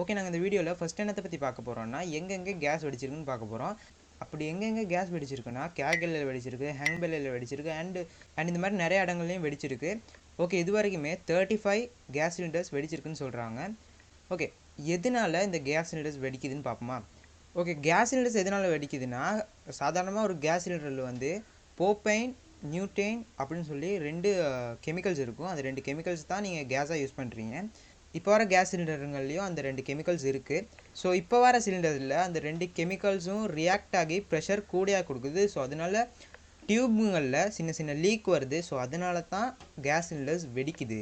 Okay, நாங்கள் இந்த வீடியோவில் ஃபஸ்ட் என்னத்தை பற்றி பார்க்க போகிறோம்னா எங்கெங்கே கேஸ் வெடிச்சிருக்குன்னு பார்க்க போகிறோம். அப்படி எங்கெங்கே கேஸ் வெடிச்சிருக்குன்னா கேகலில் வெடிச்சிருக்கு, ஹேங்பெல்லில் வெடிச்சிருக்கு, அண்ட் இந்த மாதிரி நிறைய இடங்கள்லையும் வெடிச்சிருக்கு. ஓகே, இது வரைக்குமே 35 கேஸ் சிலிண்டர்ஸ் வெடிச்சிருக்குன்னு சொல்கிறாங்க. ஓகே, எதனால் இந்த கேஸ் சிலிண்டர்ஸ் வெடிக்குதுன்னு பார்ப்போமா? ஓகே, கேஸ் சிலிண்டர்ஸ் எதனால் வெடிக்குதுன்னா சாதாரணமாக ஒரு கேஸ் சிலிண்டரில் வந்து போப்பைன், நியூட்டைன் அப்படின்னு சொல்லி 2 கெமிக்கல்ஸ் இருக்கும். அந்த 2 கெமிக்கல்ஸ் தான் நீங்கள் கேஸாக யூஸ் பண்ணுறீங்க. இப்போ வர கேஸ் சிலிண்டருங்கள்லேயும் அந்த 2 கெமிக்கல்ஸ் இருக்குது. ஸோ இப்போ வர சிலிண்டரில் அந்த 2 கெமிக்கல்ஸும் ரியாக்ட் ஆகி ப்ரெஷர் கூடியாக கொடுக்குது. ஸோ அதனால் டியூபுங்களில் சின்ன சின்ன லீக் வருது. ஸோ அதனால தான் கேஸ் சிலிண்டர்ஸ் வெடிக்குது.